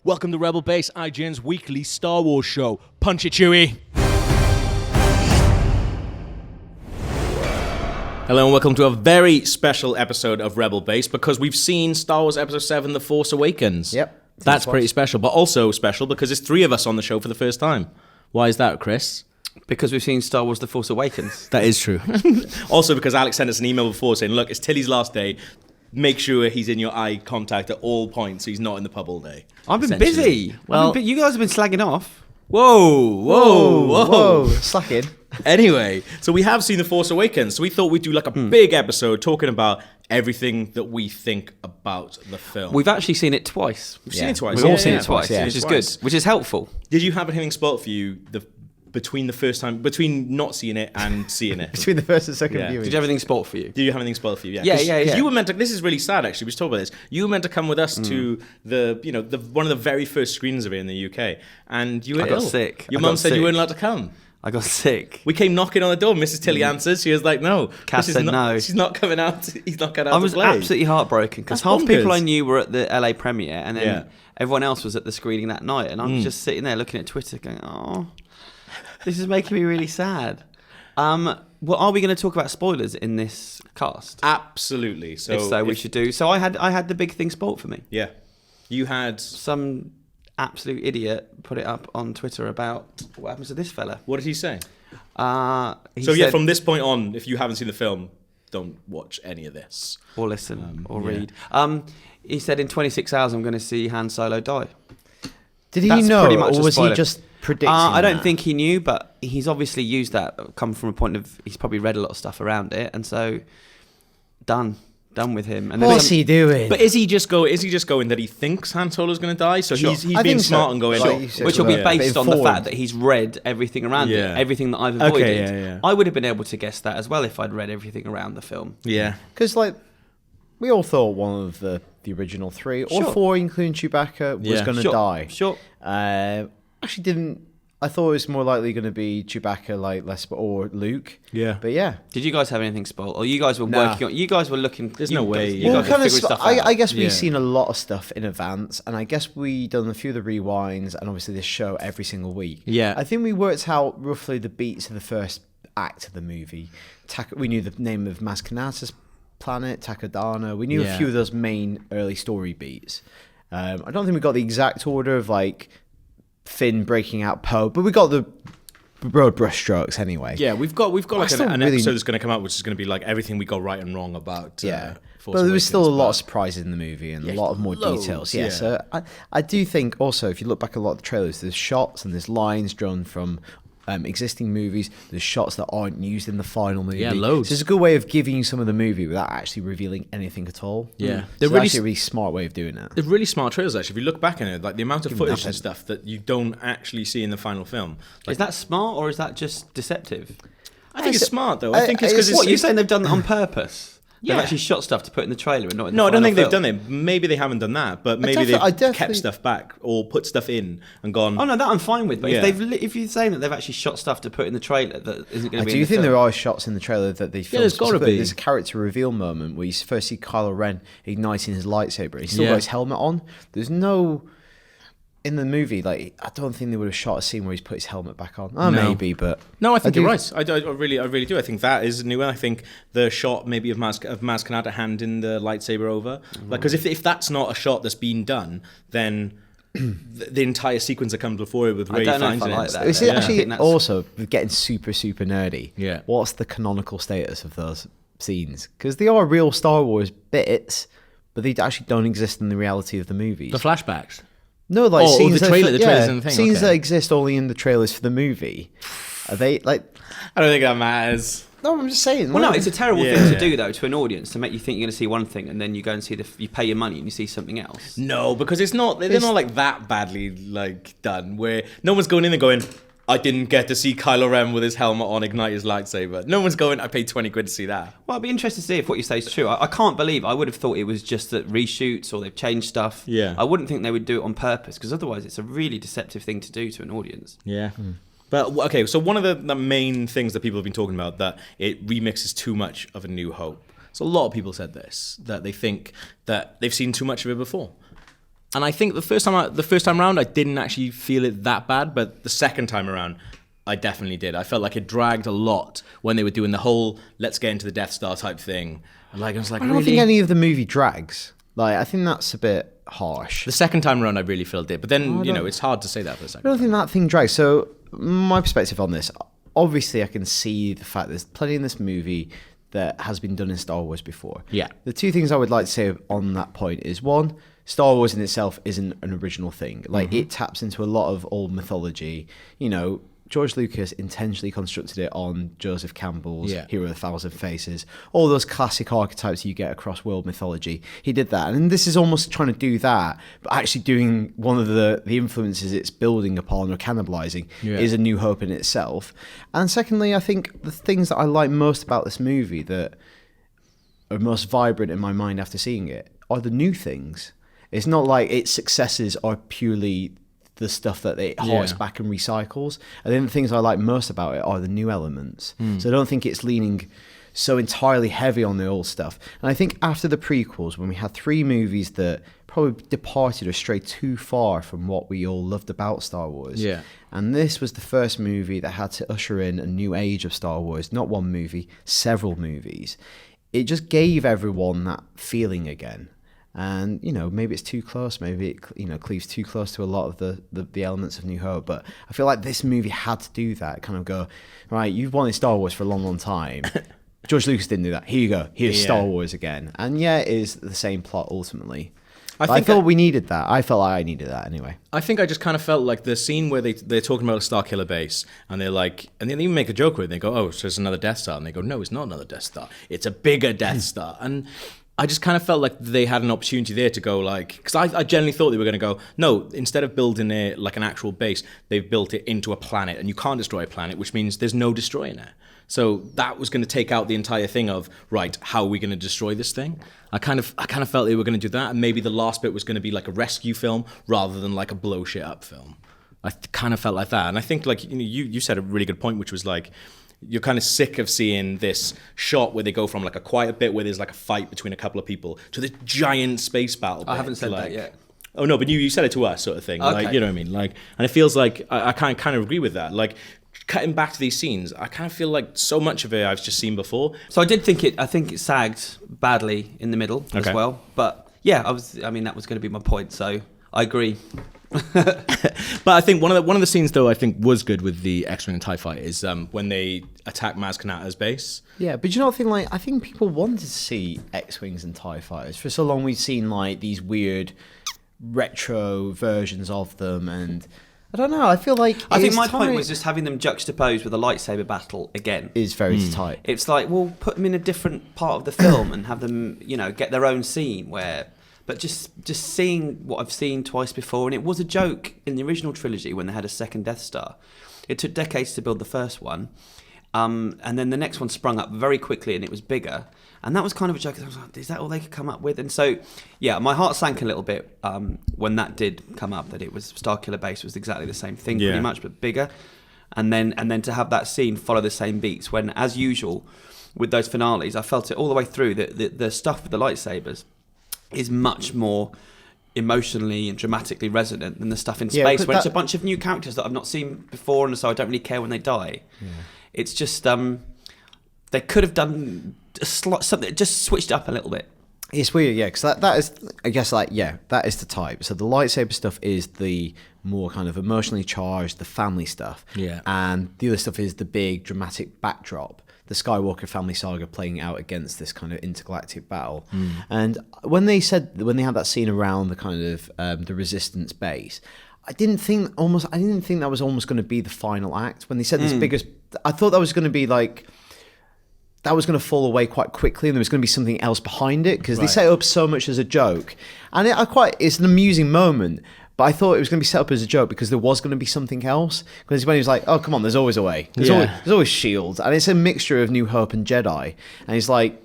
Welcome to Rebel Base, IGN's weekly Star Wars show. Punch it, Chewie! Hello and welcome to a very special episode of Rebel Base because we've seen Star Wars Episode 7, The Force Awakens. Yep. That's pretty special, but also special because it's three of us on the show for the first time. Why is that, Chris? Because we've seen Star Wars The Force Awakens. That is true. Also because Alex sent us an email before saying, look, it's Tilly's last day. Make sure he's in your eye contact at all points so he's not in the pub all day. I've been busy. Well, you guys have been slagging off. Whoa. Slacking. Anyway, so we have seen The Force Awakens, so we thought we'd do like a big episode talking about everything that we think about the film. We've actually seen it twice. We've seen it twice. We've all seen it twice, yeah. which is good, which is helpful. Did you have anything spoiled for you between not seeing it and seeing it? Between the first and second Yeah. viewing. Did you have anything spoiled for you? Did you have anything spoiled for you? Yeah. Because you were meant to. This is really sad, actually. We should talk about this. You were meant to come with us to the one of the very first screenings of it in the UK, and you were I got ill. sick. Your I mum got said you sick. weren't allowed to come. I got sick. We came knocking on the door. Mrs. Tilly answers. She was like, "No, Cass this is said not, no. She's not coming out. He's not coming out I was to play." absolutely heartbroken because That's half the people bonkers. I knew were at the LA premiere, and then Yeah. everyone else was at the screening that night, and I was just sitting there looking at Twitter, going, "Oh, this is making me really sad." Well, are we going to talk about spoilers in this cast? Absolutely. So, If so, we should do. So I had the big thing spoiled for me. Yeah, you had. Some absolute idiot put it up on Twitter about what happens to this fella. What did he say? He So said, from this point on, if you haven't seen the film, don't watch any of this. or listen or yeah. read. He said in 26 hours I'm going to see Han Solo die. Did he That's know, pretty much or a was he spoiler. just predicting I don't that? think he knew, but he's obviously used that. Come from a point of he's probably read a lot of stuff around it, and so done with him. And then What's he doing? But is he just going that he thinks Han Solo's going to die? So Sure. he's I being think so. smart and going, Like you said, which will be yeah. based But on the fact informed. that he's read everything around Yeah. it, everything that I've avoided. Okay, yeah. I would have been able to guess that as well if I'd read everything around the film. yeah. Because, we all thought one of the original three, or Sure. four, including Chewbacca, was Yeah. going to Sure, die. sure. Actually didn't... I thought it was more likely going to be Chewbacca, or Luke. Yeah. But yeah. Did you guys have anything spoiled? Or you guys were Nah. working on... You guys were looking... There's you no guys- way, You yeah. guys were kind of figuring stuff out. I guess we've Yeah. seen a lot of stuff in advance, and I guess we done a few of the rewinds, and obviously this show every single week. Yeah. I think we worked out roughly the beats of the first act of the movie. We knew the name of Maz Kanata's planet, Takodana. We knew Yeah. a few of those main early story beats. I don't think we got the exact order of Finn breaking out Poe, but we got the broad brushstrokes anyway. Yeah, we've got like still an really- episode that's going to come out, which is going to be like everything we got right and wrong about. Force but there was still a Awakens, lot but- of surprises in the movie and Yeah, a lot of more loads, details. yeah. Yeah, so I do think also if you look back at a lot of the trailers, there's shots and there's lines drawn from existing movies. There's shots that aren't used in the final movie. Yeah, loads. So it's a good way of giving you some of the movie without actually revealing anything at all. Yeah. So They're it's really actually a really smart way of doing it. They're really smart trailers, actually. If you look back on it, like the amount of Give them footage that and stuff that you don't actually see in the final film. Like, Is that smart or is that just deceptive? I think it's smart, though. I think it's because What, you're saying they've done that on purpose? Yeah. They've actually shot stuff to put in the trailer and not in the No, I don't final think they've film? done it. Maybe they haven't done that, but maybe I they've definitely- kept stuff back or put stuff in and gone. Oh no, that I'm fine with. But Yeah. if you're saying that they've actually shot stuff to put in the trailer that isn't going I to be, do in the think film. there are shots in the trailer that they filmed. there's gotta specifically. be. There's a character reveal moment where you first see Kylo Ren igniting his lightsaber. He's still Yeah. got his helmet on. There's no... In the movie, I don't think they would have shot a scene where he's put his helmet back on. Oh, No. maybe, but... No, I think do- you're right. I really do. I think that is new. And I think the shot maybe of Maz Kanata handing the lightsaber over, because if that's not a shot that's been done, then the entire sequence that comes before it with Rey don't know if finds I it. like that. It's Yeah. I actually think that's- also getting super, super nerdy. Yeah. What's the canonical status of those scenes? Because they are real Star Wars bits, but they actually don't exist in the reality of the movies. The flashbacks. No, Oh, scenes the that- trailer- the trailers and the thing, scenes okay. that exist only in the trailers for the movie. Are they I don't think that matters. No, I'm just saying. Well, no, it's a terrible Yeah. thing to do though to an audience to make you think you're going to see one thing and then you go and see you pay your money and you see something else. No, because it's not. They're not like that badly done. Where no one's going in and going, I didn't get to see Kylo Ren with his helmet on ignite his lightsaber. No one's going, I paid 20 quid to see that. Well, I'd be interested to see if what you say is true. I can't believe I would have thought it was just that reshoots or they've changed stuff. Yeah. I wouldn't think they would do it on purpose because otherwise it's a really deceptive thing to do to an audience. Yeah. But, okay, so one of the main things that people have been talking about, that it remixes too much of A New Hope. So a lot of people said this, that they think that they've seen too much of it before. And I think the first time around, I didn't actually feel it that bad, but the second time around, I definitely did. I felt like it dragged a lot when they were doing the whole "let's get into the Death Star" type thing. And I was like, I don't think any of the movie drags. Like, I think that's a bit harsh. The second time around, I really felt it, but then it's hard to say that for a second. I don't think that thing drags. So my perspective on this, obviously, I can see the fact there's plenty in this movie that has been done in Star Wars before. Yeah. The two things I would like to say on that point is, one, Star Wars in itself isn't an original thing. Like, it taps into a lot of old mythology. You know, George Lucas intentionally constructed it on Joseph Campbell's Hero of a Thousand Faces. All those classic archetypes you get across world mythology. He did that. And this is almost trying to do that, but actually doing one of the influences it's building upon or cannibalizing is A New Hope in itself. And secondly, I think the things that I like most about this movie that are most vibrant in my mind after seeing it are the new things. It's not like its successes are purely the stuff that it harks back and recycles. I think the things I like most about it are the new elements. So I don't think it's leaning so entirely heavy on the old stuff. And I think after the prequels, when we had 3 movies that probably departed or strayed too far from what we all loved about Star Wars, and this was the first movie that had to usher in a new age of Star Wars, not one movie, several movies. It just gave everyone that feeling again. And, you know, maybe it's too close. Maybe it, cleaves too close to a lot of the elements of New Hope. But I feel like this movie had to do that. Kind of go, right, you've wanted Star Wars for a long, long time. George Lucas didn't do that. Here you go. Here's Star Wars again. And it is the same plot ultimately. I thought we needed that. I felt like I needed that anyway. I think I just kind of felt like the scene where they're talking about a Starkiller base, and they're like, and they even make a joke with it. They go, "Oh, so it's another Death Star," and they go, "No, it's not another Death Star. It's a bigger Death Star." And I just kind of felt like they had an opportunity there to go like, because I generally thought they were going to go, no, instead of building it like an actual base, they've built it into a planet, and you can't destroy a planet, which means there's no destroying it. So that was going to take out the entire thing of, right, how are we going to destroy this thing? I kind of felt they were going to do that, and maybe the last bit was going to be like a rescue film rather than like a blow shit up film. I kind of felt like that, and I think like you said a really good point, which was like, you're kind of sick of seeing this shot where they go from like a quiet bit where there's like a fight between a couple of people to this giant space battle bit. I haven't said that yet. Oh no, but you said it to us, sort of thing. Okay. Like, you know what I mean? Like, and it feels like I kind of agree with that. Like, cutting back to these scenes, I kind of feel like so much of it I've just seen before. So I think it sagged badly in the middle as well. But yeah, that was going to be my point. So I agree. But I think one of the scenes though I think was good with the X-Wing and TIE fight is when they attack Maz Kanata's base. Yeah, but you know what I think? Like, I think people wanted to see X-Wings and TIE fighters. For so long we've seen like these weird retro versions of them, and I don't know, I feel like I think my point was just having them juxtaposed with a lightsaber battle again is very tight. It's like, well, put them in a different part of the film and have them, get their own scene but just seeing what I've seen twice before, and it was a joke in the original trilogy when they had a second Death Star. It took decades to build the first one, and then the next one sprung up very quickly, and it was bigger. And that was kind of a joke. I was like, is that all they could come up with? And so, yeah, my heart sank a little bit when that did come up, that it was Starkiller Base was exactly the same thing, pretty much, but bigger. And then to have that scene follow the same beats, when, as usual, with those finales, I felt it all the way through, that the stuff with the lightsabers is much more emotionally and dramatically resonant than the stuff in space, where it's a bunch of new characters that I've not seen before, and so I don't really care when they die. Yeah. It's just they could have done something, just switched up a little bit. It's weird, yeah, because that is, I guess, like, yeah, that is the type. So the lightsaber stuff is the more kind of emotionally charged, the family stuff. Yeah. And the other stuff is the big dramatic backdrop, the Skywalker family saga playing out against this kind of intergalactic battle. And when they had that scene around the kind of the Resistance base, I didn't think that was almost going to be the final act. When they said this biggest, I thought that was going to be like, that was going to fall away quite quickly, and there was going to be something else behind it, because they set it up so much as a joke, and it's an amusing moment. But I thought it was going to be set up as a joke because there was going to be something else. Because when he was like, "Oh, come on, there's always a way. There's always shields," and it's a mixture of New Hope and Jedi. And he's like,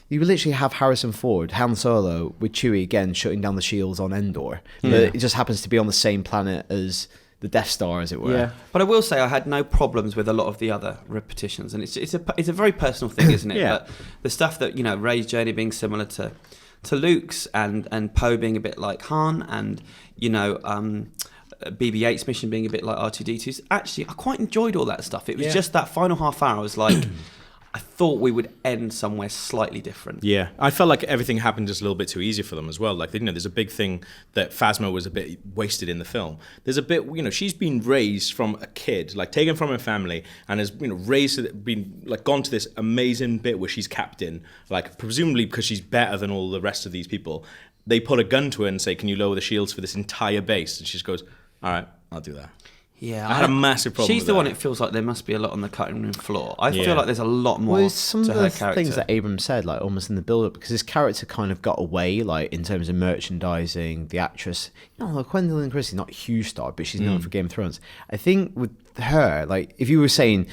you literally have Harrison Ford, Han Solo, with Chewie again shutting down the shields on Endor. But it just happens to be on the same planet as the Death Star, as it were. Yeah. But I will say I had no problems with a lot of the other repetitions, and it's a very personal thing, isn't it? Yeah. But the stuff that, Rey's journey being similar to to Luke's and Poe being a bit like Han, and BB-8's mission being a bit like R2-D2's. Actually, I quite enjoyed all that stuff. It was just that final half hour. I was like, I thought we would end somewhere slightly different. Yeah, I felt like everything happened just a little bit too easy for them as well. Like, there's a big thing that Phasma was a bit wasted in the film. There's a bit, she's been raised from a kid, like taken from her family, and has gone to this amazing bit where she's captain, like presumably because she's better than all the rest of these people. They put a gun to her and say, "Can you lower the shields for this entire base?" And she just goes, "All right, I'll do that." Yeah, I had a massive problem. She's with the that. one. It feels like there must be a lot on the cutting room floor. I feel like there's a lot more some to of her the character. things that Abrams said, like almost in the build-up, because his character kind of got away, like in terms of merchandising. The actress, Gwendolyn Christie, not a huge star, but she's known for Game of Thrones. I think with her, like if you were saying,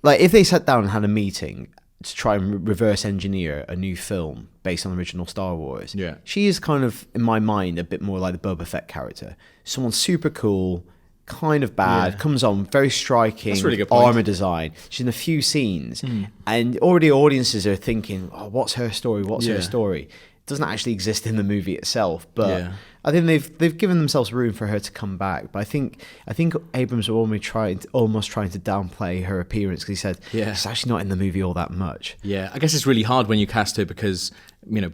like if they sat down and had a meeting to try and reverse engineer a new film based on the original Star Wars, she is kind of, in my mind, a bit more like the Boba Fett character. Someone super cool, kind of bad, comes on, very striking. That's a really good point. Armor design. She's in a few scenes, and already audiences are thinking, "Oh, what's her story? What's her story?" It doesn't actually exist in the movie itself, but I think they've given themselves room for her to come back. But I think Abrams were almost trying to downplay her appearance, because he said she's actually not in the movie all that much. Yeah, I guess it's really hard when you cast her because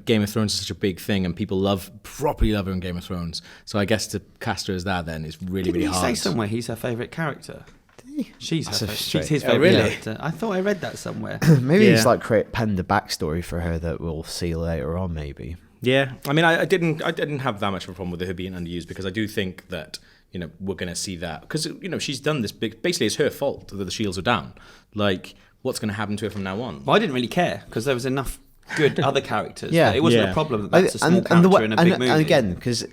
Game of Thrones is such a big thing and people properly love her in Game of Thrones. So I guess to cast her as that then is really, really hard. Did he say somewhere he's her favourite character? She's his Really? favourite character. I thought I read that somewhere. Maybe he's like penned a backstory for her that we'll see later on, maybe. Yeah, I mean, I didn't have that much of a problem with her being underused, because I do think that we're going to see that, because she's done this big. Basically, it's her fault that the shields are down. Like, what's going to happen to her from now on? Well, I didn't really care because there was enough good other characters. It wasn't a problem that that's a small and character in a big movie. And again, because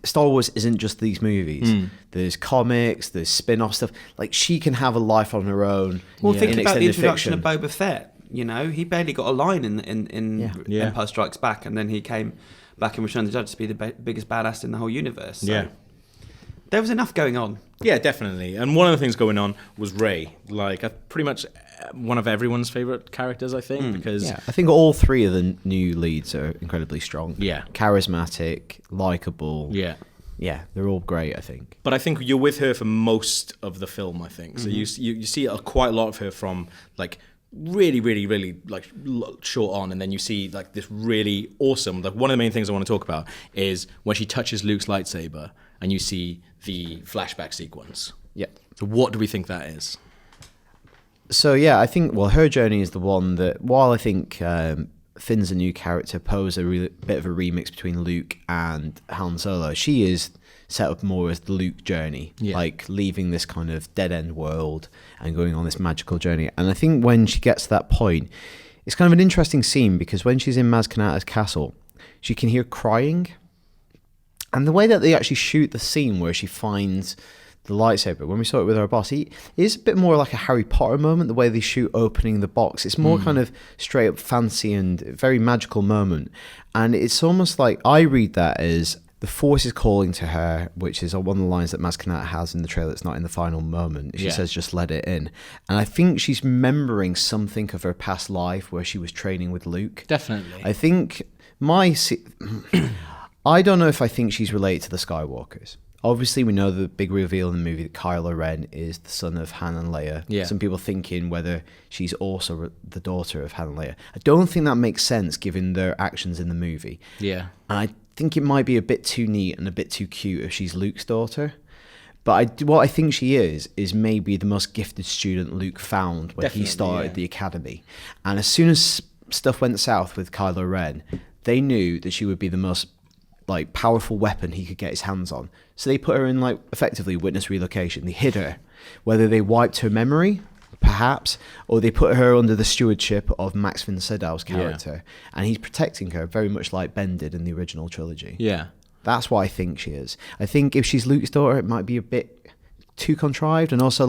Star Wars isn't just these movies. There's comics, there's spin-off stuff. Like, she can have a life on her own. Well, think about the introduction fiction. of Boba Fett. He barely got a line in Empire Strikes Back, and then he came back in Return of the Jedi to be the biggest badass in the whole universe. So there was enough going on. Yeah, definitely. And one of the things going on was Rey. Like, pretty much one of everyone's favourite characters, I think, because... I think all three of the new leads are incredibly strong. Yeah. Charismatic, likeable. Yeah. Yeah, they're all great, I think. But I think you're with her for most of the film, I think. So you see quite a lot of her from, like, really, really, really, like, short on, and then you see, like, this really awesome... Like, one of the main things I want to talk about is when she touches Luke's lightsaber, and you see the flashback sequence. Yeah. So what do we think that is? So, yeah, I think, her journey is the one that, while I think Finn's a new character, Poe's a bit of a remix between Luke and Han Solo, she is set up more as the Luke journey, like leaving this kind of dead-end world and going on this magical journey. And I think when she gets to that point, it's kind of an interesting scene, because when she's in Maz Kanata's castle, she can hear crying. And the way that they actually shoot the scene where she finds the lightsaber, when we saw it with our boss, it is a bit more like a Harry Potter moment, the way they shoot opening the box. It's more kind of straight up fancy and very magical moment. And it's almost like, I read that as the Force is calling to her, which is one of the lines that Maz Kanata has in the trailer that's not in the final moment. She says, "Just let it in." And I think she's remembering something of her past life where she was training with Luke. Definitely. I think I don't know if I think she's related to the Skywalkers. Obviously, we know the big reveal in the movie that Kylo Ren is the son of Han and Leia. Yeah. Some people thinking whether she's also the daughter of Han and Leia. I don't think that makes sense given their actions in the movie. Yeah. And I think it might be a bit too neat and a bit too cute if she's Luke's daughter. But what I think she is maybe the most gifted student Luke found when he started the academy. And as soon as stuff went south with Kylo Ren, they knew that she would be the most powerful weapon he could get his hands on. So they put her in effectively witness relocation. They hid her. Whether they wiped her memory, perhaps, or they put her under the stewardship of Max von Sydow's character, and he's protecting her very much like Ben did in the original trilogy. Yeah. That's what I think she is. I think if she's Luke's daughter, it might be a bit too contrived, and also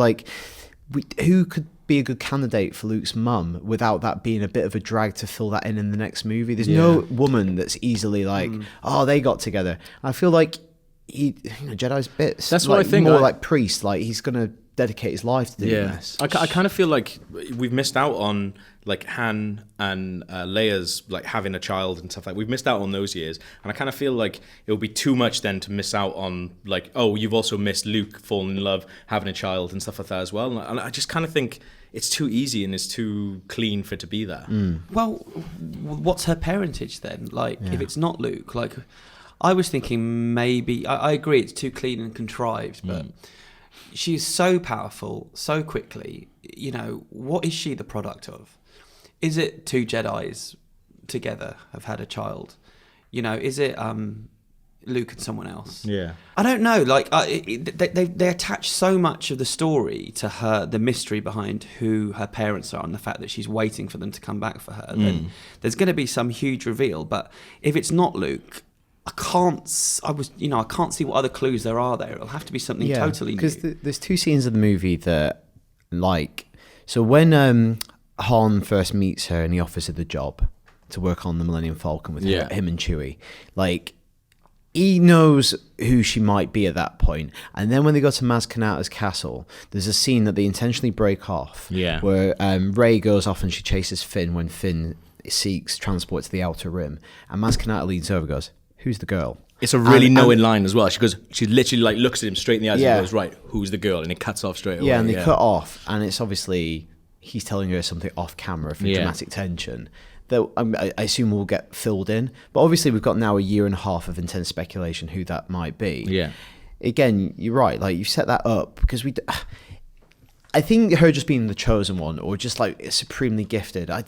who could be a good candidate for Luke's mum without that being a bit of a drag to fill that in the next movie? There's no woman that's easily they got together. I feel like Jedi's bits. That's what I think. More like priest. He's gonna dedicate his life to doing this. I kind of feel like we've missed out on like Han and Leia's like having a child and stuff like. We've missed out on those years, and I kind of feel like it would be too much then to miss out on like, oh, you've also missed Luke falling in love, having a child and stuff like that as well. And I just kind of think it's too easy and it's too clean for it to be there. Well, what's her parentage then? Like, if it's not Luke, like, I was thinking maybe I agree it's too clean and contrived, but. She's so powerful, so quickly. You know, what is she the product of? Is it two Jedis together have had a child? You know, is it Luke and someone else? Yeah. I don't know. Like, they attach so much of the story to her, the mystery behind who her parents are, and the fact that she's waiting for them to come back for her. Then there's going to be some huge reveal. But if it's not Luke, I can't see what other clues there are there. It'll have to be something totally new. Because there's two scenes of the movie that, like, so when Han first meets her and he offers her the job to work on the Millennium Falcon with him and Chewie, like, he knows who she might be at that point. And then when they go to Maz Kanata's castle, there's a scene that they intentionally break off, where Rey goes off and she chases Finn when Finn seeks transport to the Outer Rim, and Maz Kanata leans over and goes, "Who's the girl?" It's a really knowing line as well. She goes, she literally like looks at him straight in the eyes and goes, "Right, who's the girl?" And it cuts off straight away. Yeah, and they cut off, and it's obviously he's telling her something off camera for dramatic tension that I assume will get filled in. But obviously, we've got now a year and a half of intense speculation who that might be. Yeah. Again, you're right. Like, you set that up because I think her just being the chosen one, or just like supremely gifted, I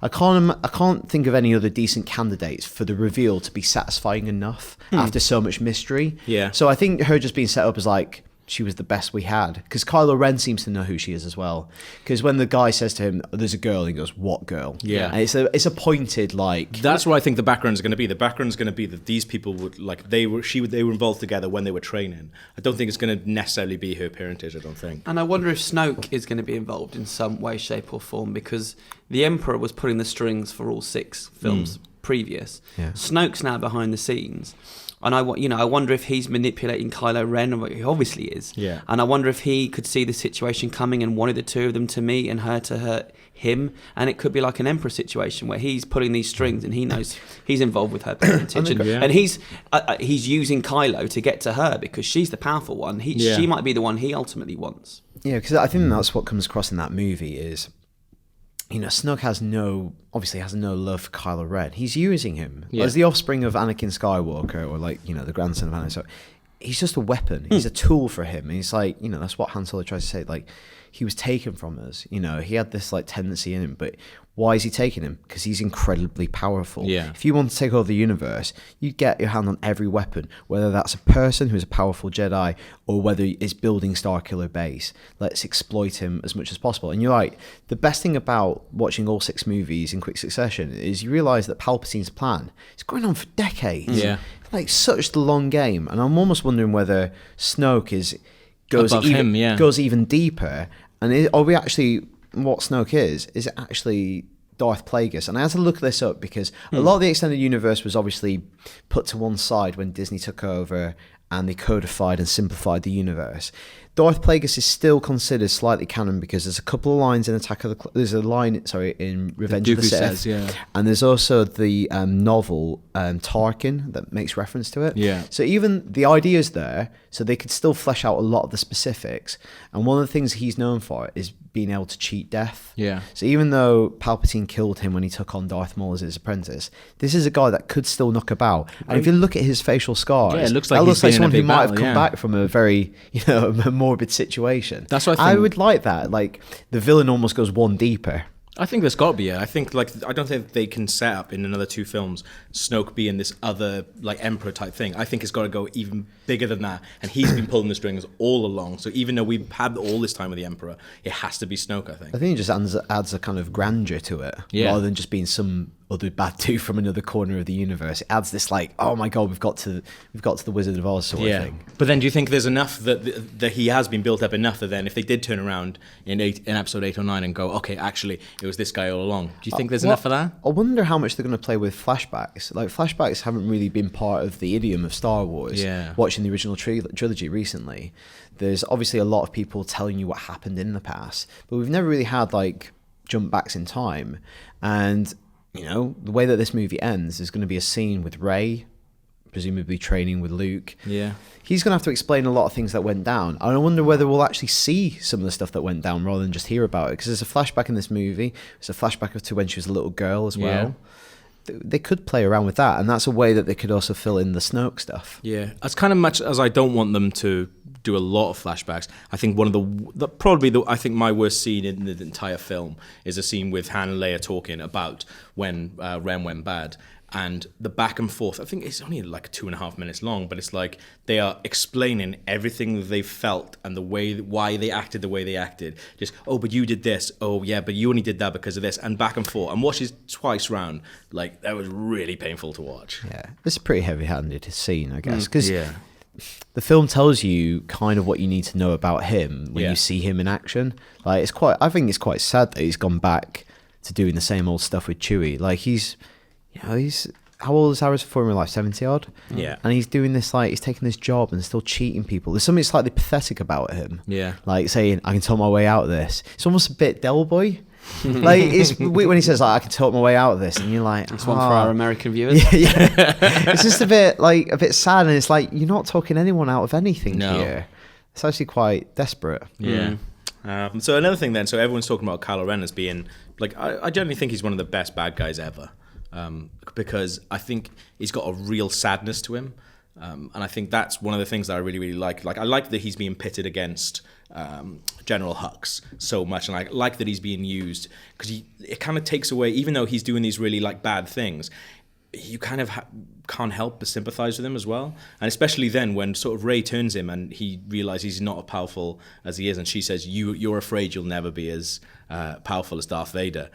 can't think of any other decent candidates for the reveal to be satisfying enough after so much mystery. Yeah. So I think her just being set up as like she was the best we had, because Kylo Ren seems to know who she is as well. Because when the guy says to him, "There's a girl," he goes, "What girl?" Yeah. And it's a pointed like. That's what I think the background is going to be. The background is going to be that these people would like they were involved together when they were training. I don't think it's going to necessarily be her parentage. I don't think. And I wonder if Snoke is going to be involved in some way, shape, or form, because the Emperor was pulling the strings for all 6 films previous. Yeah. Snoke's now behind the scenes. And I wonder if he's manipulating Kylo Ren, he obviously is. Yeah. And I wonder if he could see the situation coming and wanted the two of them to meet and her to hurt him. And it could be like an Emperor situation where he's pulling these strings and he knows he's involved with her parentage. And he's using Kylo to get to her because she's the powerful one. She might be the one he ultimately wants. Yeah, because I think that's what comes across in that movie is, you know, Snoke obviously has no love for Kylo Ren. He's using him as the offspring of Anakin Skywalker, or like, you know, the grandson of Anakin. So he's just a weapon. He's a tool for him. And he's like, you know, that's what Han Solo tries to say. Like, he was taken from us. You know, he had this like tendency in him, but why is he taking him? Because he's incredibly powerful. Yeah. If you want to take over the universe, you get your hand on every weapon, whether that's a person who's a powerful Jedi or whether it's building Starkiller Base. Let's exploit him as much as possible. And you're right. The best thing about watching all 6 movies in quick succession is you realise that Palpatine's plan is going on for decades. Yeah. Like, such the long game. And I'm almost wondering whether Snoke goes even deeper. And are we actually... what Snoke is it actually Darth Plagueis? And I had to look this up because a lot of the extended universe was obviously put to one side when Disney took over and they codified and simplified the universe. Darth Plagueis is still considered slightly canon because there's a couple of lines in there's a line in Revenge of the Sith, and there's also the novel Tarkin that makes reference to it. Yeah. So even the idea's there, so they could still flesh out a lot of the specifics. And one of the things he's known for is being able to cheat death. Yeah. So even though Palpatine killed him when he took on Darth Maul as his apprentice, this is a guy that could still knock about. And if you look at his facial scars, it looks like someone who might have come back from a very, you know, a morbid situation. That's what I would like that. Like, the villain almost goes one deeper. I think there's got to be. I think I don't think they can set up in another 2 films Snoke being this other like Emperor type thing. I think it's got to go even bigger than that. And he's been pulling the strings all along. So even though we've had all this time with the Emperor, it has to be Snoke. I think it just adds a kind of grandeur to it, rather than just being some other bad dude from another corner of the universe. It adds this like, oh my god, we've got to the Wizard of Oz sort of thing. But then do you think there's enough that he has been built up enough that then if they did turn around in episode 8 or 9 and go, okay, actually it was this guy all along, do you think there's enough for that? I wonder how much they're going to play with flashbacks. Like, flashbacks haven't really been part of the idiom of Star Wars. Watching the original trilogy recently, there's obviously a lot of people telling you what happened in the past, but we've never really had like jump backs in time. And you know, the way that this movie ends is going to be a scene with Rey, presumably training with Luke. Yeah. He's going to have to explain a lot of things that went down. And I wonder whether we'll actually see some of the stuff that went down rather than just hear about it. Because there's a flashback in this movie. There's a flashback to when she was a little girl as well. They could play around with that. And that's a way that they could also fill in the Snoke stuff. Yeah. As kind of much as I don't want them to do a lot of flashbacks, I think one of I think my worst scene in the entire film is a scene with Han and Leia talking about when Ren went bad. And the back and forth, I think it's only like 2.5 minutes long, but it's like they are explaining everything that they felt and why they acted the way they acted. Just, oh, but you did this. Oh, yeah, but you only did that because of this. And back and forth. And watch it twice round. Like, that was really painful to watch. Yeah, it's a pretty heavy-handed scene, I guess. Because the film tells you kind of what you need to know about him when you see him in action. Like, I think it's quite sad that he's gone back to doing the same old stuff with Chewie. Like, he's how old is Harrison Ford in real life? 70 odd. Yeah, and he's doing this, like, he's taking this job and still cheating people. There's something slightly pathetic about him. Yeah, like saying, "I can talk my way out of this." It's almost a bit Del Boy. Like, it's when he says, like, "I can talk my way out of this," and you're like, "That's one for our American viewers." Yeah. It's just a bit sad, and it's like you're not talking anyone out of anything here. It's actually quite desperate. Yeah. So another thing then, so everyone's talking about Kylo Ren as being like, I generally think he's one of the best bad guys ever. Because I think he's got a real sadness to him, and I think that's one of the things that I really, really like. Like, I like that he's being pitted against General Hux so much, and I like that he's being used because it kind of takes away, even though he's doing these really like bad things, you kind of can't help but sympathize with him as well. And especially then when sort of Rey turns him and he realizes he's not as powerful as he is, and she says, "You're afraid you'll never be as powerful as Darth Vader."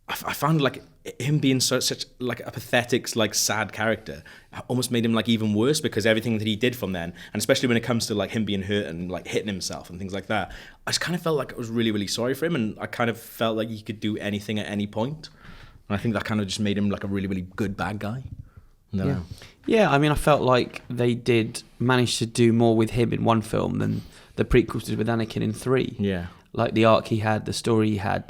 I found like him being such like a pathetic, like sad character almost made him like even worse, because everything that he did from then, and especially when it comes to like him being hurt and like hitting himself and things like that, I just kind of felt like I was really, really sorry for him, and I kind of felt like he could do anything at any point. And I think that kind of just made him like a really, really good bad guy. No. Yeah, I mean, I felt like they did manage to do more with him in one film than the prequels did with Anakin in 3. Yeah. Like the arc he had, the story he had,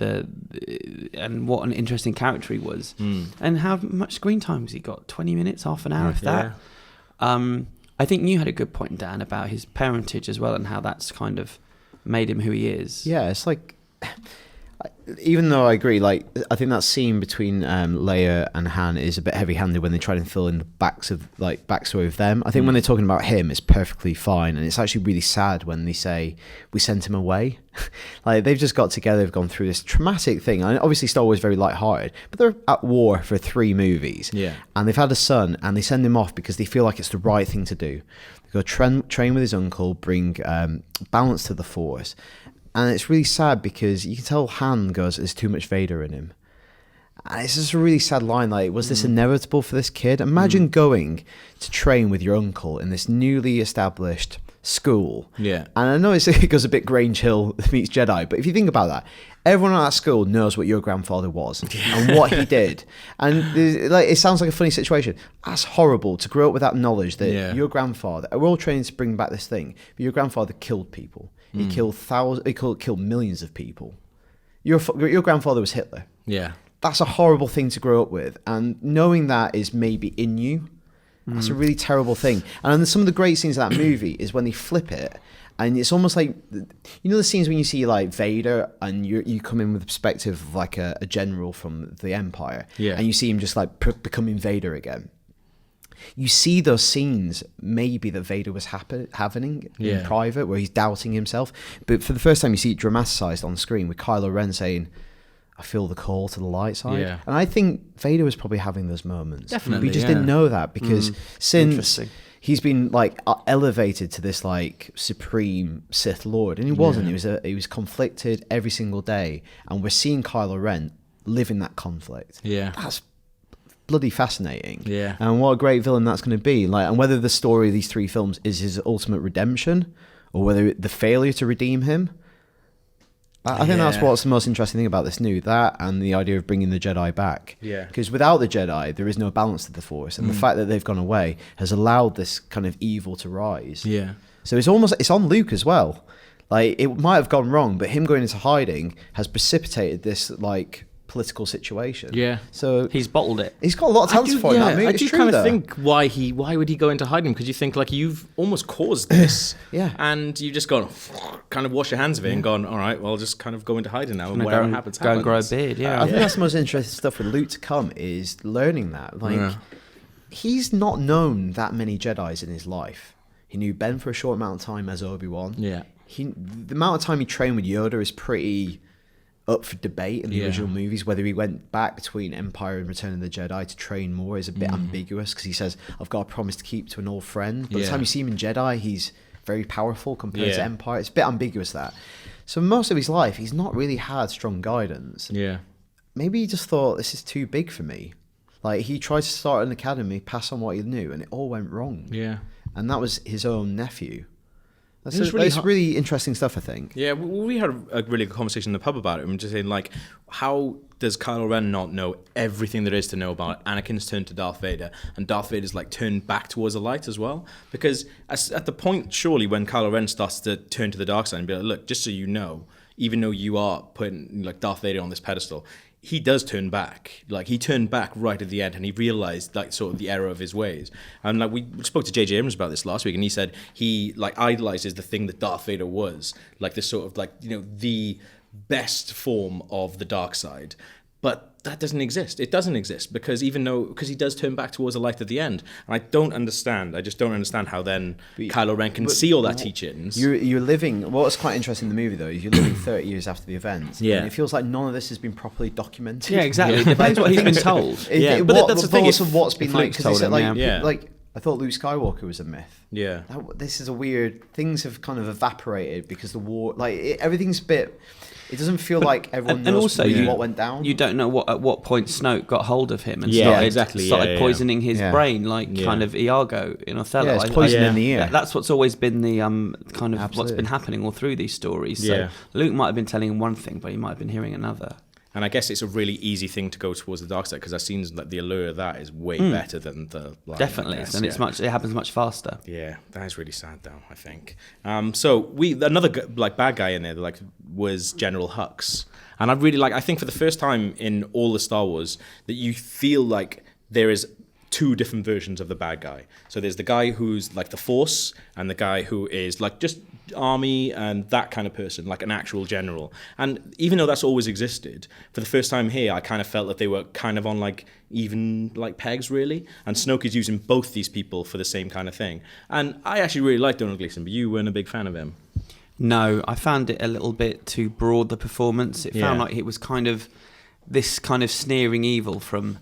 and what an interesting character he was. And how much screen time has he got? 20 minutes, half an hour, if that. I think you had a good point, Dan, about his parentage as well, and how that's kind of made him who he is. Yeah, it's like, even though I agree, like, I think that scene between Leia and Han is a bit heavy-handed when they try and fill in the backstory of them. I think when they're talking about him, it's perfectly fine, and it's actually really sad when they say we sent him away. Like, they've just got together, they've gone through this traumatic thing, and obviously Star Wars is very light-hearted, but they're at war for 3 movies, and they've had a son, and they send him off because they feel like it's the right thing to do. They go train with his uncle, bring balance to the Force. And it's really sad because you can tell Han goes, "There's too much Vader in him." And it's just a really sad line. Like, was this inevitable for this kid? Imagine going to train with your uncle in this newly established school. Yeah. And I know it goes a bit Grange Hill meets Jedi, but if you think about that, everyone at that school knows what your grandfather was and what he did. And it sounds like a funny situation. That's horrible to grow up with that knowledge that your grandfather, we're all training to bring back this thing, but your grandfather killed people. He killed killed millions of people. Your grandfather was Hitler. Yeah. That's a horrible thing to grow up with. And knowing that is maybe in you, that's a really terrible thing. And some of the great scenes of that movie is when they flip it. And it's almost like, you know, the scenes when you see like Vader and you come in with the perspective of like a general from the Empire. Yeah. And you see him just like becoming Vader again. You see those scenes maybe that Vader was having in private, where he's doubting himself. But for the first time, you see it dramatized on screen with Kylo Ren saying, "I feel the call to the light side." Yeah. And I think Vader was probably having those moments. Definitely. We just didn't know that because since he's been like elevated to this like supreme Sith Lord, and he wasn't. He was conflicted every single day, and we're seeing Kylo Ren live in that conflict. Yeah. That's bloody fascinating. Yeah. And what a great villain that's going to be. Like, and whether the story of these 3 films is his ultimate redemption, or whether the failure to redeem him. I think that's what's the most interesting thing about this that and the idea of bringing the Jedi back. Yeah. Because without the Jedi, there is no balance to the Force, and the fact that they've gone away has allowed this kind of evil to rise. Yeah. So it's on Luke as well. Like, it might have gone wrong, but him going into hiding has precipitated this like political situation. Yeah. So He's bottled it. he's got a lot of talent for it. That movie. I It's do true, kind of though. think why would he go into hiding? Because you think like you've almost caused this, Yeah. and you've just gone kind of wash your hands of it and gone, all right, well, I'll just kind of go into hiding now, and Go whatever and- happens, Go and grow a happens. beard, yeah. I think that's the most interesting stuff with Luke to come is learning that. Like, he's not known that many Jedis in his life. He knew Ben for a short amount of time as Obi-Wan. Yeah. The amount of time he trained with Yoda is pretty up for debate in the original movies. Whether he went back between Empire and Return of the Jedi to train more is a bit ambiguous, because he says, I've got a promise to keep to an old friend. By the time you see him in Jedi, he's very powerful compared to Empire. It's a bit ambiguous, that. So most of his life, he's not really had strong guidance. Yeah. Maybe he just thought, this is too big for me. Like, he tried to start an academy, pass on what he knew, and it all went wrong. Yeah. And that was his own nephew. That's It was really really interesting stuff, I think. Yeah, we had a really good conversation in the pub about it. I'm just saying, like, how does Kylo Ren not know everything there is to know about Anakin's turn to Darth Vader, and Darth Vader's like turned back towards the light as well? Because at the point, surely, when Kylo Ren starts to turn to the dark side and be like, look, just so you know, even though you are putting like Darth Vader on this pedestal, he does turn back. Like, he turned back right at the end, and he realized like sort of the error of his ways. And like, we spoke to J.J. Abrams about this last week, and he said he like idolizes the thing that Darth Vader was, like this sort of like, you know, the best form of the dark side. But that doesn't exist. It doesn't exist because he does turn back towards the light at the end. And I just don't understand how then Kylo Ren can see all that teachings. You're living. What's quite interesting in the movie, though, is you're living 30 years after the event. Yeah. And it feels like none of this has been properly documented. Yeah, exactly. It depends what he's been told. But that's the thing, Regardless of what's been if like, Luke's because told him, yeah. like I thought Luke Skywalker was a myth. Yeah. This is a weird. Things have kind of evaporated because the war. Like, everything's a bit. It doesn't feel like everyone knows also really what went down. You don't know at what point Snoke got hold of him and Yeah, started poisoning his Yeah. brain, like kind of Iago in Othello. Yeah, it's poison in the ear. That's what's always been the kind of what's Absolutely. been happening all through these stories. So Yeah. Luke might have been telling him one thing, but he might have been hearing another. And I guess it's a really easy thing to go towards the dark side, because that seems like the allure of that is way better than the light. Definitely, I guess, and it happens much faster. Yeah, that is really sad, though. I think. So another like bad guy in there, like, was General Hux, and I think for the first time in all the Star Wars that you feel like there is 2 different versions of the bad guy. So there's the guy who's like the Force, and the guy who is like just army and that kind of person, like an actual general. And even though that's always existed, for the first time here, I kind of felt that they were kind of on like even like pegs, really. And Snoke is using both these people for the same kind of thing. And I actually really liked Donald Gleason, but you weren't a big fan of him. No, I found it a little bit too broad, the performance. It found like it was kind of this kind of sneering evil from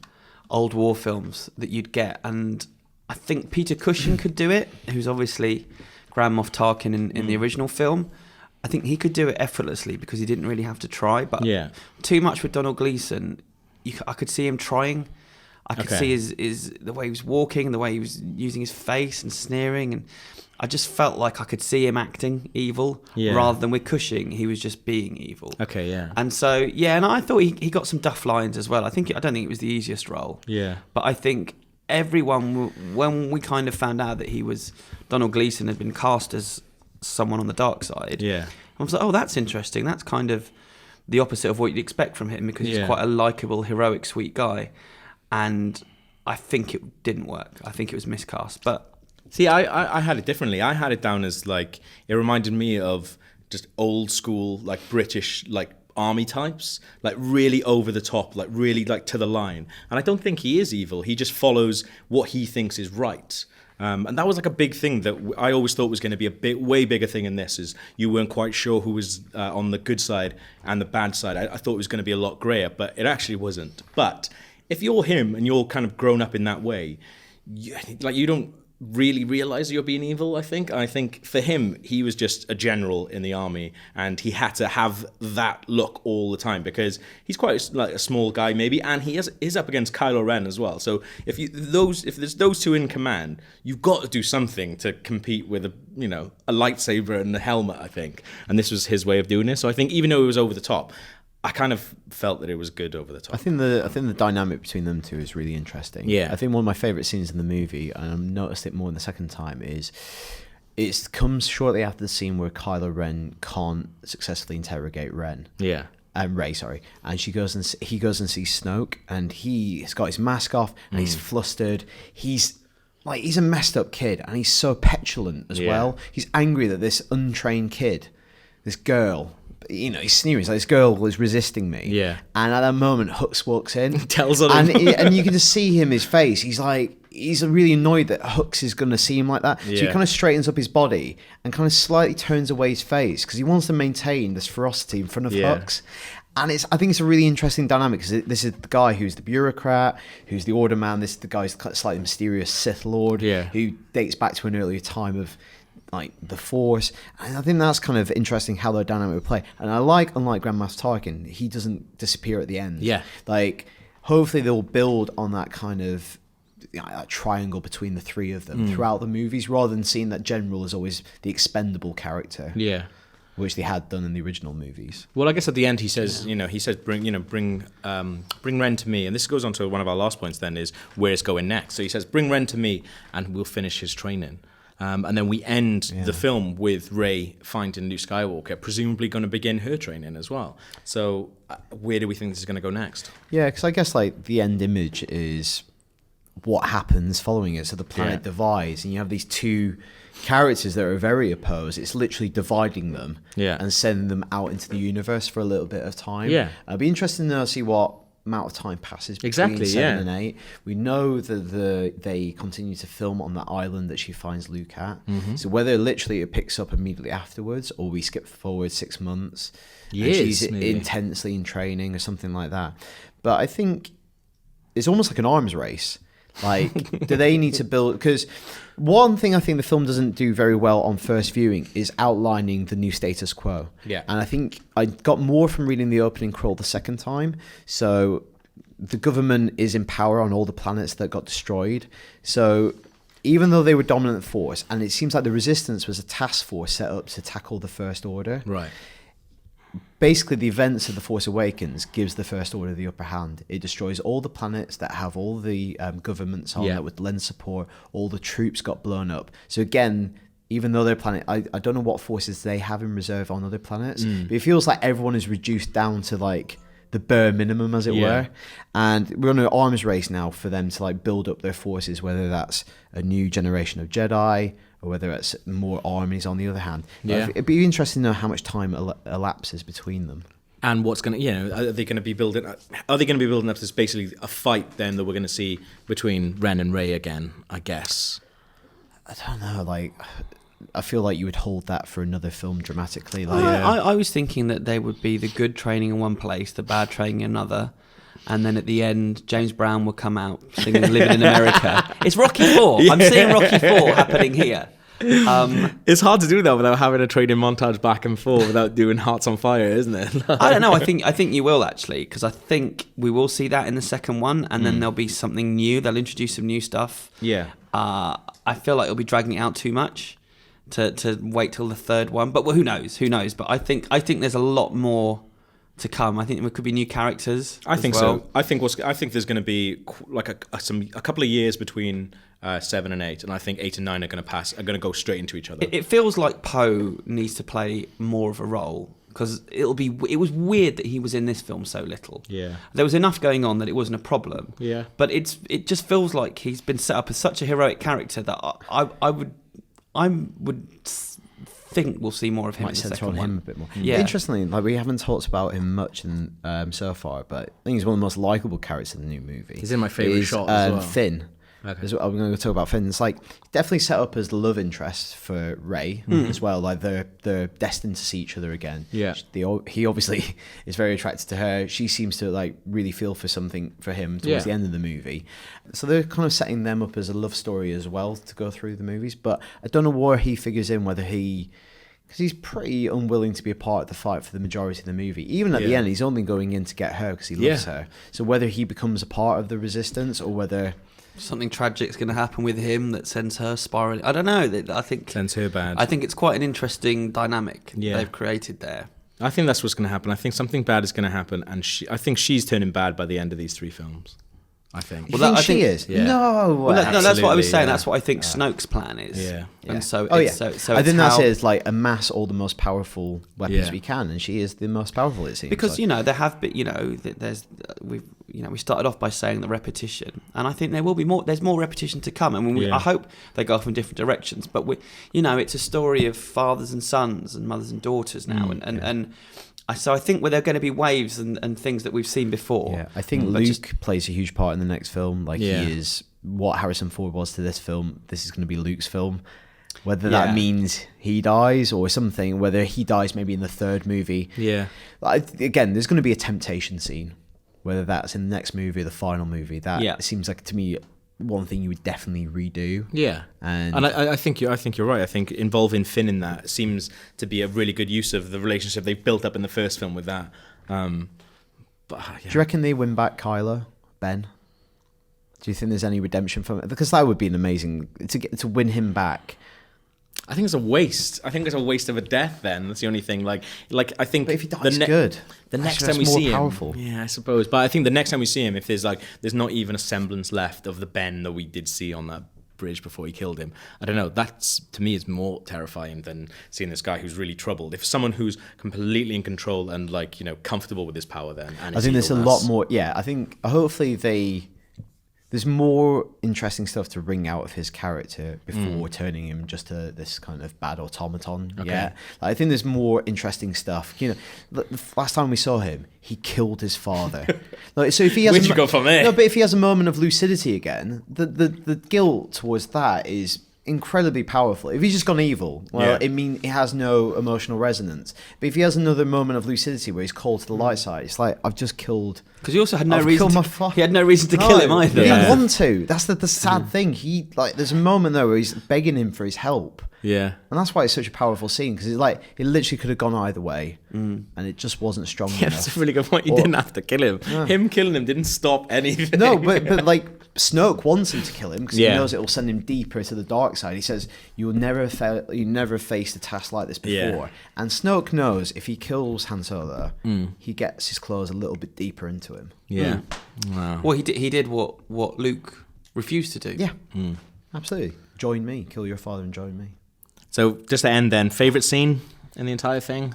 old war films that you'd get. And I think Peter Cushing could do it, who's obviously Grand Moff Tarkin in the original film. I think he could do it effortlessly because he didn't really have to try. But too much with Donald Gleason, I could see him trying. I could see his the way he was walking, the way he was using his face and sneering, and I just felt like I could see him acting evil rather than with Cushing. He was just being evil. Okay, yeah. And so, and I thought he got some duff lines as well. I don't think it was the easiest role. Yeah. But I think everyone, when we kind of found out that Donald Gleason had been cast as someone on the dark side, I was like, oh, that's interesting. That's kind of the opposite of what you'd expect from him, because he's quite a likeable, heroic, sweet guy. And I think it didn't work. I think it was miscast. But see, I had it differently. I had it down as like, it reminded me of just old school, like British, like army types, like really over the top, like really like to the line. And I don't think he is evil. He just follows what he thinks is right. And that was like a big thing that I always thought was going to be a way bigger thing in this, is you weren't quite sure who was on the good side and the bad side. I thought it was going to be a lot grayer, but it actually wasn't. But if you're him and you're kind of grown up in that way, you don't really realize you're being evil. I think for him, he was just a general in the army, and he had to have that look all the time because he's quite like a small guy maybe, and he is up against Kylo Ren as well. So if there's those two in command, you've got to do something to compete with a lightsaber and a helmet, I think. And this was his way of doing it. So I think even though it was over the top, I kind of felt that it was good over the top. I think the dynamic between them two is really interesting. Yeah. I think one of my favourite scenes in the movie, and I've noticed it more in the second time, is it comes shortly after the scene where Kylo Ren can't successfully interrogate Rey, and he goes and sees Snoke, and he's got his mask off, and he's flustered. He's a messed up kid, and he's so petulant as well. He's angry that this untrained kid, this girl, he's sneering. He's like, this girl is resisting me. Yeah. And at that moment, Hux walks in. Tells him. And you can just see his face. He's really annoyed that Hux is going to see him like that. Yeah. So he kind of straightens up his body and kind of slightly turns away his face because he wants to maintain this ferocity in front of Hux. And I think it's a really interesting dynamic because this is the guy who's the bureaucrat, who's the order man. This is the guy who's slightly mysterious Sith Lord, who dates back to an earlier time of like the Force. And I think that's kind of interesting how their dynamic would play. And unlike Grandmaster Tarkin, he doesn't disappear at the end. Yeah. Like, hopefully they'll build on that kind of that triangle between the three of them throughout the movies, rather than seeing that General as always the expendable character. Yeah. Which they had done in the original movies. Well, I guess at the end he says, bring Ren to me, and this goes on to one of our last points. Then is where it's going next. So he says, bring Ren to me, and we'll finish his training. And then we end the film with Rey finding Luke Skywalker, presumably going to begin her training as well. So where do we think this is going to go next? Yeah, because I guess like the end image is what happens following it. So the planet divides, and you have these two characters that are very opposed. It's literally dividing them and sending them out into the universe for a little bit of time. Yeah, it'll be interesting to see what amount of time passes between 7 and 8. We know that they continue to film on that island that she finds Luke at. So whether literally it picks up immediately afterwards, or we skip forward 6 months and she's intensely in training or something like that. But I think it's almost like an arms race. Like, do they need to build? Because one thing I think the film doesn't do very well on first viewing is outlining the new status quo. Yeah. And I think I got more from reading the opening crawl the second time. So the government is in power on all the planets that got destroyed. So even though they were dominant force, and it seems like the Resistance was a task force set up to tackle the First Order. Right. Basically, the events of The Force Awakens gives the First Order the upper hand. It destroys all the planets that have all the governments on that would lend support. All the troops got blown up. So again, even though their planet, I don't know what forces they have in reserve on other planets, but it feels like everyone is reduced down to like the bare minimum, as it were. And we're on an arms race now for them to like build up their forces, whether that's a new generation of Jedi or whether it's more armies on the other hand. It'd be interesting to know how much time elapses between them. And what's going to, are they going to be building up to this basically a fight then that we're going to see between Ren and Rey again, I guess? I don't know, like, I feel like you would hold that for another film dramatically. Like, I was thinking that they would be the good training in one place, the bad training in another. And then at the end, James Brown will come out singing "Living in America." It's Rocky IV. I'm seeing Rocky IV happening here. It's hard to do that without having a training montage back and forth, without doing Hearts on Fire, isn't it? I don't know. I think you will, actually, because I think we will see that in the second one, and then there'll be something new. They'll introduce some new stuff. Yeah. I feel like it'll be dragging it out too much to wait till the third one. But who knows? Who knows? But I think there's a lot more to come. I think there could be new characters. I think so. I think there's going to be like a couple of years between 7 and 8, and I think 8 and 9 are going to go straight into each other. It feels like Poe needs to play more of a role, because it was weird that he was in this film so little. Yeah, there was enough going on that it wasn't a problem. Yeah, but it just feels like he's been set up as such a heroic character that I would think we'll see more of him. Might center on him a bit more. Yeah. Interestingly, like, we haven't talked about him much so far, but I think he's one of the most likable characters in the new movie. He's in my favourite shot as well. Finn. Okay. I'm going to talk about Finn. It's like definitely set up as the love interest for Rey as well. Like they're destined to see each other again. Yeah. He obviously is very attracted to her. She seems to like really feel for something for him towards the end of the movie. So they're kind of setting them up as a love story as well to go through the movies. But I don't know where he figures in, whether because he's pretty unwilling to be a part of the fight for the majority of the movie. Even at the end, he's only going in to get her because he loves her. So whether he becomes a part of the resistance or whether something tragic's going to happen with him that sends her spiraling. I don't know. I think sends her bad. I think it's quite an interesting dynamic they've created there. I think that's what's going to happen. I think something bad is going to happen, and I think she's turning bad by the end of these 3 films. I think. Well, I think she is. Yeah. No, that's what I was saying. That's what I think Snoke's plan is. Yeah. And so, so I think that's it. It's like amass all the most powerful weapons we can, and she is the most powerful. It seems because there have been we started off by saying the repetition, and I think there will be more. There's more repetition to come, and I hope they go off in different directions. But it's a story of fathers and sons and mothers and daughters now, so I think there are going to be waves and things that we've seen before. Yeah, I think Luke plays a huge part in the next film. Like he is what Harrison Ford was to this film. This is going to be Luke's film. Whether that means he dies or something, whether he dies maybe in the 3rd movie. Yeah. Again, there's going to be a temptation scene. Whether that's in the next movie or the final movie. That seems like, to me, one thing you would definitely redo. Yeah, and I think you're right. I think involving Finn in that seems to be a really good use of the relationship they've built up in the first film with that. Do you reckon they win back Kylo, Ben? Do you think there's any redemption from it? Because that would be an amazing to win him back. I think it's a waste. I think it's a waste of a death. Then that's the only thing. Like I think. But if he dies, good. The next time we see him, yeah, I suppose. But I think the next time we see him, if there's not even a semblance left of the Ben that we did see on that bridge before he killed him. I don't know. That's, to me, is more terrifying than seeing this guy who's really troubled. If someone who's completely in control and comfortable with his power, then I think there's a lot more. Yeah, I think hopefully there's more interesting stuff to wring out of his character before turning him just to this kind of bad automaton. Okay. Yeah, I think there's more interesting stuff. The last time we saw him, he killed his father. So if he has, where'd you go from there? No, but if he has a moment of lucidity again, the guilt towards that is incredibly powerful. If he's just gone evil, it has no emotional resonance. But if he has another moment of lucidity where he's called to the light side, it's like, I've just killed. Because he also had no reason. He had no reason to kill him either. He didn't want to. That's the sad thing. There's a moment there where he's begging him for his help. Yeah, and that's why it's such a powerful scene, because it literally could have gone either way, and it just wasn't strong enough. That's a really good point. You didn't have to kill him. Yeah. Him killing him didn't stop anything. No, but Snoke wants him to kill him because he knows it will send him deeper to the dark side. He says, "You never faced a task like this before," and Snoke knows if he kills Han Solo, he gets his claws a little bit deeper into him. Yeah, wow. Well, he did what Luke refused to do. Yeah, absolutely. Join me, kill your father, and join me. So just to end then, favourite scene in the entire thing?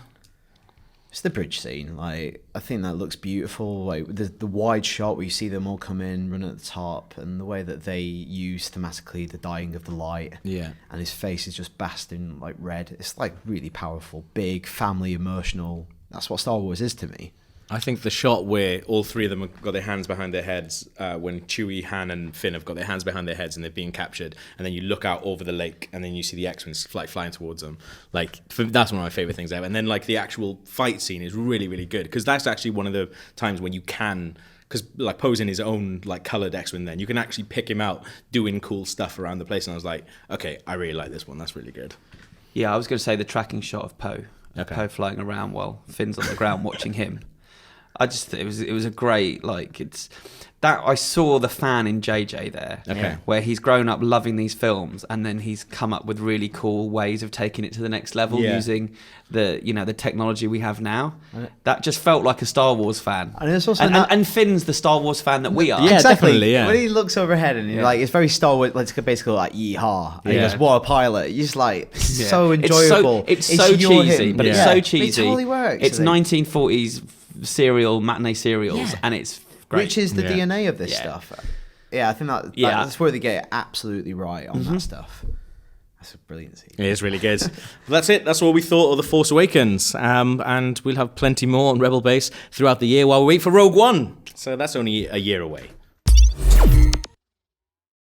It's the bridge scene. I think that looks beautiful. The wide shot where you see them all come in, run at the top, and the way that they use thematically the dying of the light. Yeah. And his face is just basting red. It's really powerful, big, family, emotional. That's what Star Wars is to me. I think the shot where all 3 of them have got their hands behind their heads, when Chewie, Han, and Finn have got their hands behind their heads and they're being captured, and then you look out over the lake and then you see the X-Wings flying towards them. That's one of my favourite things ever. And then the actual fight scene is really, really good, because that's actually one of the times when you can, because Poe's in his own coloured X-Wing, then you can actually pick him out doing cool stuff around the place. And I was like, okay, I really like this one. That's really good. Yeah, I was going to say the tracking shot of Poe. Okay. Poe flying around while Finn's on the ground watching him. I just it was a great it's that I saw the fan in JJ there, where he's grown up loving these films, and then he's come up with really cool ways of taking it to the next level using the technology we have now. That just felt like a Star Wars fan, and it's also and Finn's the Star Wars fan that we are. Yeah, exactly. Definitely, yeah. When he looks overhead and it's very Star Wars, basically yeehaw, and he goes, "What a pilot!" He's so enjoyable. It's so cheesy, but it's so cheesy. It totally works. It's 1940s matinee serials, and it's great. Which is the DNA of this stuff. Yeah, I think that's where they get it absolutely right on that stuff. That's a brilliant scene. It is really good. That's it. That's what we thought of The Force Awakens. And we'll have plenty more on Rebel Base throughout the year while we wait for Rogue One. So that's only a year away.